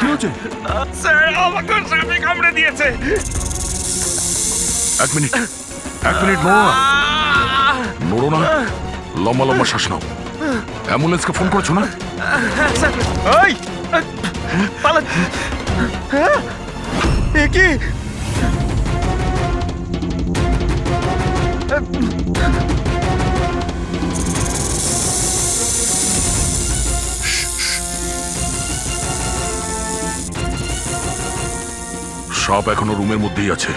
H: কি হচ্ছে?
A: স্যার, আমাকে সাপে কামড়ে দিয়েছে।
H: এক মিনিট নড়ো না, লম্বা লম্বা শ্বাস নাও। অ্যাম্বুলেন্সকে ফোন করেছো না?
J: ওই পালা। এ কি?
H: সাপ এখনো রুমের মধ্যেই আছে।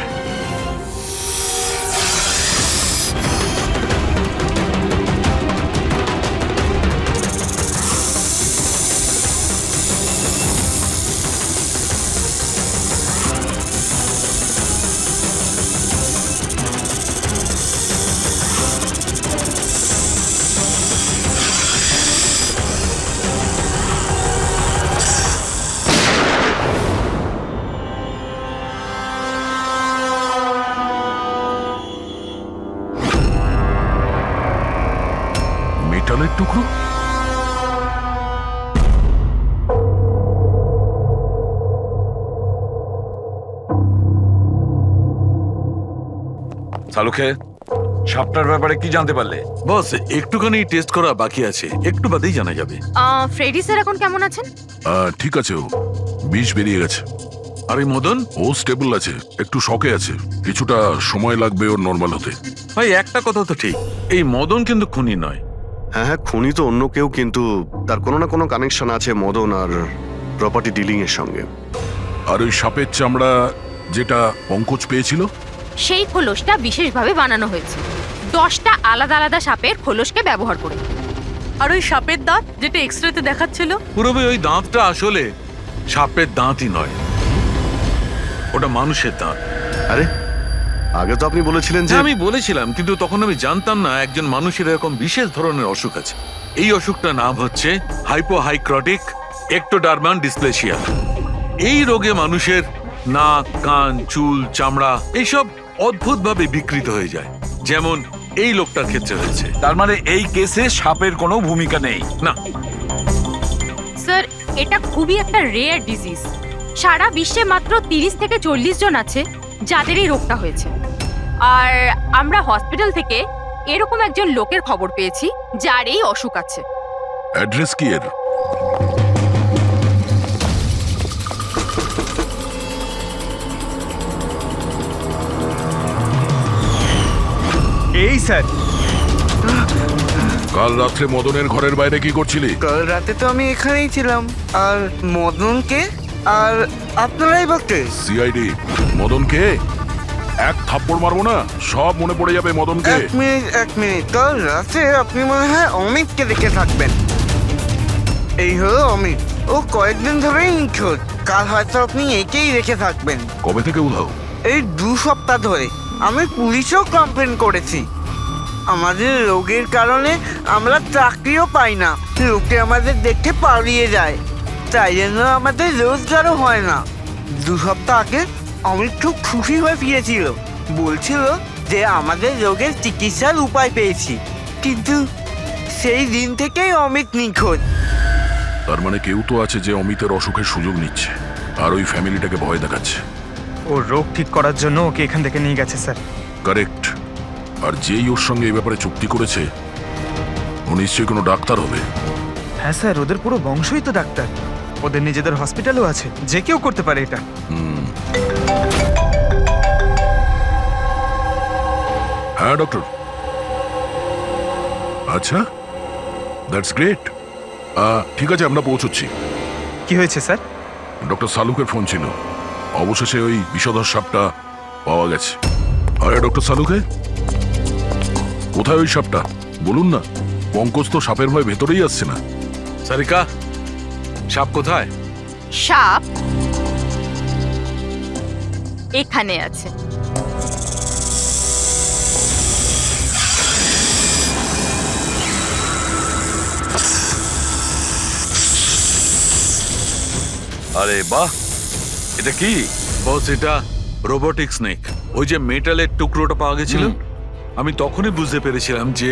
H: মেটালের টুকরো?
A: সালুখে, সাপটার ব্যাপারে কি জানতে পারলে?
I: বস, একটুখানি টেস্ট করা বাকি আছে, একটু বাদেই জানা যাবে।
K: ফ্রেডি স্যার এখন কেমন আছেন?
H: ঠিক আছে, ও বিষ বেরিয়ে গেছে।
I: আর এই মদন?
H: ও স্টেবল আছে, একটু শকে আছে, কিছুটা সময় লাগবে ওর নর্মাল হতে।
I: ভাই একটা কথা তো ঠিক, এই মদন কিন্তু খুনি নয়।
D: হ্যাঁ হ্যাঁ, খুনি তো অন্য কেউ, কিন্তু তার কোনো না কোনো কানেকশন আছে মদন আর প্রপার্টি ডিলিং এর সঙ্গে।
H: আর ওই সাপের চামড়া যেটা পঙ্কজ পেয়েছিল,
K: সেই খোলসটা বিশেষভাবে বানানো হয়েছে 10টা আলাদা আলাদা সাপের খোলসকে ব্যবহার করে।
L: আর ওই সাপের দাঁত যেটা এক্সরেতে দেখাচ্ছিল,
I: পুরোপুরি ওই দাঁতটা আসলে সাপের দাঁতই নয়, ওটা মানুষের দাঁত।
D: আরে আগে তো আপনি বলেছিলেন যে
I: হ্যাঁ, আমি বলেছিলাম, কিন্তু তখন আমি জানতাম না একজন মানুষের এরকম বিশেষ ধরনের অসুখ আছে। এই অসুখটার নাম হচ্ছে হাইপোহাইক্রটিক একটোডার্মান ডিসপ্লেসিয়া। এই রোগে মানুষের নাক, কান, চুল, চামড়া এইসব অদ্ভুতভাবে বিকৃত হয়ে যায়, যেমন এই লোকটার ক্ষেত্রে হয়েছে।
A: তার মানে এই কেসে সাপের কোনো ভূমিকা নেই?
I: না,
K: স্যার, এটা খুবই একটা রেয়ার ডিজিজ। সারা বিশ্বে মাত্র 30 থেকে 40 জন আছে যাদের এই রোগটা হয়েছে। আর আমরা হসপিটাল থেকে এরকম একজন লোকের খবর পেয়েছি যার এই অসুখ আছে।
H: অ্যাড্রেস কি এর?
J: এই স্যার,
H: কাল রাত্রে মদনের ঘরের বাইরে কি করছিলি?
N: কাল রাতে তো আমি এখানেই ছিলাম। আর মদনকে আর আপনারাই বলতে
H: সিআইডি। মদনকে এক থাপ্পড় মারবো না, সব মনে পড়ে যাবে মদনকে।
N: এক মিনিট, কাল রাতে আপনি মনে হয় অমিতকে দেখে থাকবেন। এই হলো অমিত, ও কয়েকদিন ধরেই নিখোঁজ। কাল হয়তো আপনি একেই রেখে থাকবেন।
H: কবে থেকে উধাও?
N: এই 2 সপ্তাহ ধরে। আমি পুলিশেও কমপ্লেন করেছি। আমাদের রোগের কারণে আমরা চাকরিও পাই না, লোকে আমাদের দেখে পালিয়ে যায়, তাই জন্য আমাদের রোজগারও হয় না। 2 সপ্তাহ আগে অমিত খুব খুশি হয়ে ফিরেছিল, বলছিল যে আমাদের রোগের চিকিৎসার উপায় পেয়েছি, কিন্তু সেই দিন থেকেই অমিত নিখোঁজ।
H: তার মানে কেউ তো আছে যে অমিতের অসুখের সুযোগ নিচ্ছে আর ওই ফ্যামিলিটাকে ভয় দেখাচ্ছে।
J: ও রোগ ঠিক করার জন্য ওকে এখান থেকে নিয়ে গেছে স্যার।
H: কারেক্ট। আর যেই ওর সঙ্গে এই ব্যাপারে চুক্তি করেছে ও নিশ্চয়ই কোনো ডাক্তার হবে।
J: হ্যাঁ স্যার, ওদের পুরো বংশই তো ডাক্তার, ওদের নিজেদের হসপিটালও আছে, যে কেউ করতে পারে এটা।
H: হ্যাঁ ডক্টর। আচ্ছা, দ্যাটস গ্রেট। ঠিক আছে, আমরা পৌঁছচ্ছি।
J: কি হয়েছে স্যার?
H: ডক্টর সালুকের ফোন ছিল, অবশেষে ওই বিষধর সাপটা পাওয়া গেছে। আরে ডক্টর সালুকে, কোথায় ওই সাপটা বলুন না? পঙ্কজ তো সাপের ভয় ভেতরেই আসছে না।
I: সারিকা, সাপ কোথায়?
K: সাপ এখানে আছে।
A: আরে বাহ, এটা কি?
I: বস, এটা রোবোটিক স্নেক। ওই যে মেটালের টুকরোটা পাওয়া গেছিল, আমি তখনই বুঝতে পেরেছিলাম যে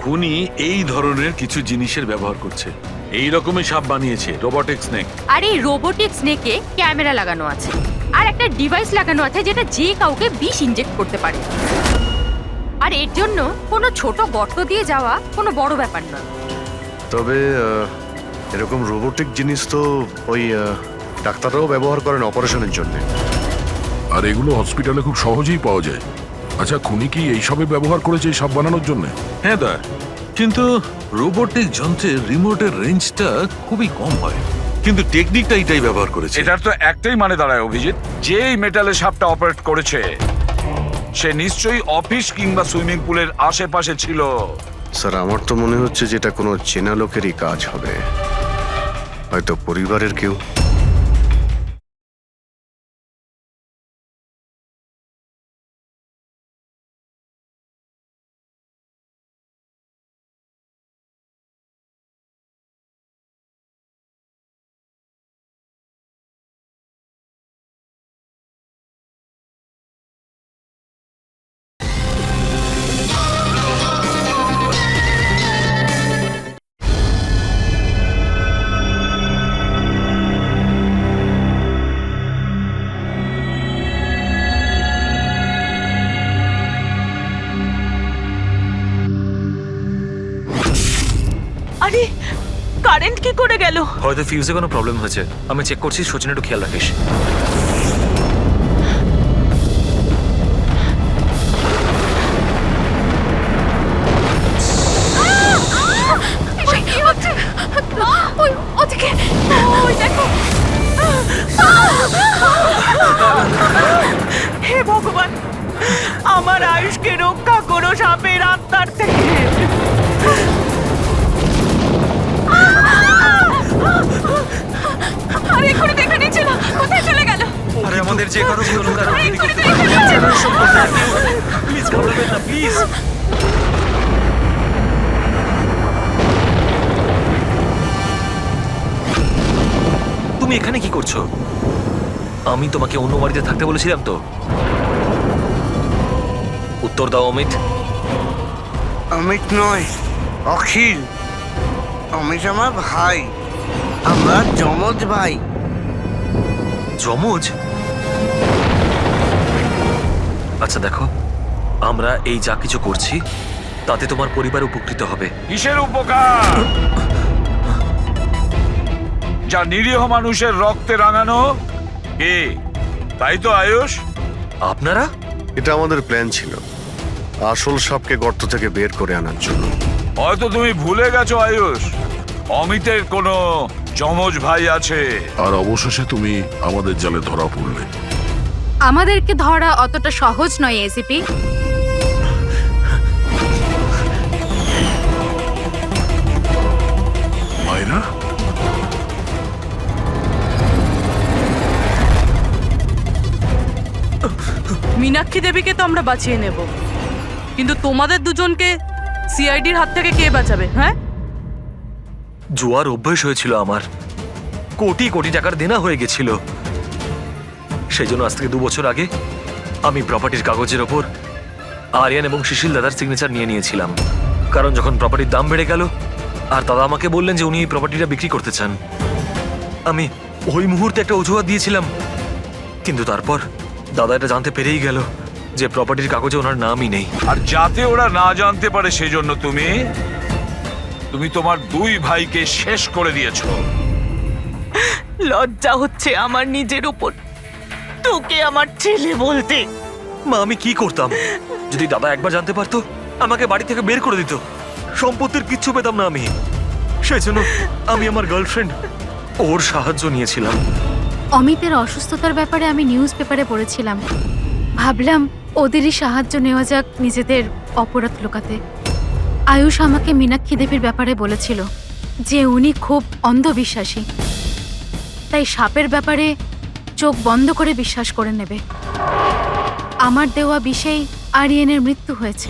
I: খুনি এই ধরনের কিছু জিনিসের ব্যবহার করছে। এই রকমই সাপ বানিয়েছে রোবোটিক স্নেক।
K: আর এই রোবোটিক স্নেকে ক্যামেরা লাগানো আছে আর একটা ডিভাইস লাগানো আছে যেটা যে কাউকে বিষ ইনজেক্ট করতে পারে। আর এর জন্য কোনো ছোট গর্ত দিয়ে যাওয়া কোনো বড় ব্যাপার নয়।
D: তবে এরকম রোবোটিক জিনিস তো ওই ডাক্তাররাও ব্যবহার করেন অপারেশনের জন্য।
H: আর এগুলো হসপিটালে খুব সহজেই পাওয়া যায়। আচ্ছা, খুনি কি এইসবে ব্যবহার করেছে এই সাপ বানানোর জন্য?
I: হ্যাঁ দা, কিন্তু রোবোটিক যন্ত্রের রিমোটের রেঞ্জটা খুবই কম হয়, কিন্তু টেকনিকটা এটাই ব্যবহার করেছে।
A: এটার তো একটাই মানে দাঁড়ায় অভিজিৎ, যে এই মেটালের সাপটা অপারেট করেছে সে নিশ্চয়ই অফিস কিংবা সুইমিং পুলের আশেপাশে ছিল।
D: স্যার, আমার তো মনে হচ্ছে যে এটা কোনো চেনা লোকেরই কাজ হবে, হয়তো পরিবারের কেউ।
E: গেল।
B: হয়তো ফিউজে কোনো প্রবলেম হয়েছে। আমি চেক করছি, সচিন একটু খেয়াল রাখিস।
F: কি হচ্ছে? ওই ওদিকে ওই দেখো।
E: হে ভগবান, আমার আয়ুষকে রক্ষা করো সাপের আত্মার থেকে।
K: আরে এক্ষুনি দেখে নিচ্ছিল, কোথায় চলে গেল?
B: আরে আমাদের যে কারো কোনো কারো প্লিজ ঘাবড়াবেন না, প্লিজ। তুমি এখানে কি করছো? আমি তোমাকে অন্য বাড়িতে থাকতে বলেছিলাম তো। উত্তর দাও অমিত।
N: অমিত নয়, অখিল। অমিত আমার ভাই, আমরা যমজ ভাই।
B: যমজ? আচ্ছা দেখো, আমরা এই যা কিছু করছি তাতে তোমার পরিবার উপকৃত হবে।
A: কিসের উপকার? যা নিরীহ মানুষের রক্তে রাঙানো কে, তাই তো আয়ুষ?
B: আপনারা?
D: এটা আমাদের প্ল্যান ছিল, আসল সাপকে গর্ত থেকে বের করে আনার জন্য।
A: হয়তো তুমি ভুলে গেছো আয়ুষ, অমিতের কোনো যমজ ভাই আছে।
H: আর অবশেষে তুমি আমাদের জালে ধরা পড়লে।
F: আমাদেরকে ধরা অতটা সহজ নয় এসিপি।
H: মায়েরা,
L: মীনাক্ষী দেবীকে তো আমরা বাঁচিয়ে নেব, কিন্তু তোমাদের দুজনকে সিআইডির হাত থেকে কে বাঁচাবে? হ্যাঁ,
B: জুয়ার অভ্যেস হয়েছিল আমার, কোটি কোটি টাকার দেনা হয়ে গেছিল। সেই জন্য আজ থেকে 2 বছর আগে আমি প্রপার্টির কাগজের ওপর আরিয়ান এবং সুশীল দাদার সিগনেচার নিয়ে নিয়েছিলাম। কারণ যখন প্রপার্টির দাম বেড়ে গেল আর দাদা আমাকে বললেন যে উনি এই প্রপার্টিটা বিক্রি করতে চান, আমি ওই মুহূর্তে একটা অজুহাত দিয়েছিলাম। কিন্তু তারপর দাদা এটা জানতে পেরেই গেল যে প্রপার্টির কাগজে ওনার নামই নেই।
A: আর যাতে ওরা না জানতে পারে সেজন্য তুমি তোমার 2 ভাইকে শেষ করে দিয়েছো।
E: লজ্জা হচ্ছে আমার নিজের উপর, তোকে আমার ছেলে বলতে।
B: মা, আমি কি করতাম? যদি দাদা একবার জানতে পারতো, আমাকে বাড়ি থেকে বের করে দিত, সম্পত্তির কিচ্ছু পেতাম না আমি। সেই জন্য আমি আমার গার্লফ্রেন্ড ওর সাহায্য নিয়েছিলাম।
F: অমিতের অসুস্থতার ব্যাপারে আমি নিউজ পেপারে পড়েছিলাম, ভাবলাম ওদেরই সাহায্য নেওয়া যাক নিজেদের অপরাধ লুকাতে। আয়ুষ আমাকে মীনাক্ষী দেবীর ব্যাপারে বলেছিল যে উনি খুব অন্ধবিশ্বাসী, তাই সাপের ব্যাপারে চোখ বন্ধ করে বিশ্বাস করে নেবে। আমার দেওয়া বিষেই আরিয়ানের মৃত্যু হয়েছে।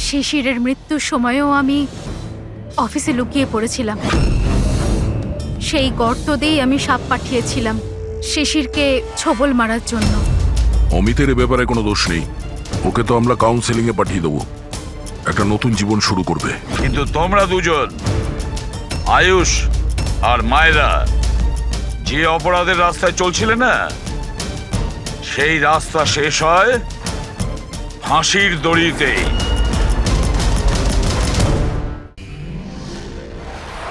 F: শিশিরের মৃত্যুর সময়ও আমি অফিসে লুকিয়ে পড়েছিলাম। সেই গর্ত দিয়েই আমি সাপ পাঠিয়েছিলাম শিশিরকে ছোবল মারার জন্য।
H: অমিতের এ ব্যাপারে কোনো দোষ নেই, ওকে তো আমরা কাউন্সেলিং এ পাঠিয়ে দেবো, একটা নতুন জীবন শুরু করবে।
A: কিন্তু তোমরা দুজন, আয়ুষ আর মায়েরা, যে অপরাধের রাস্তায় চলছিলে না, সেই রাস্তা শেষ হয় ফাঁসির দড়িতেই।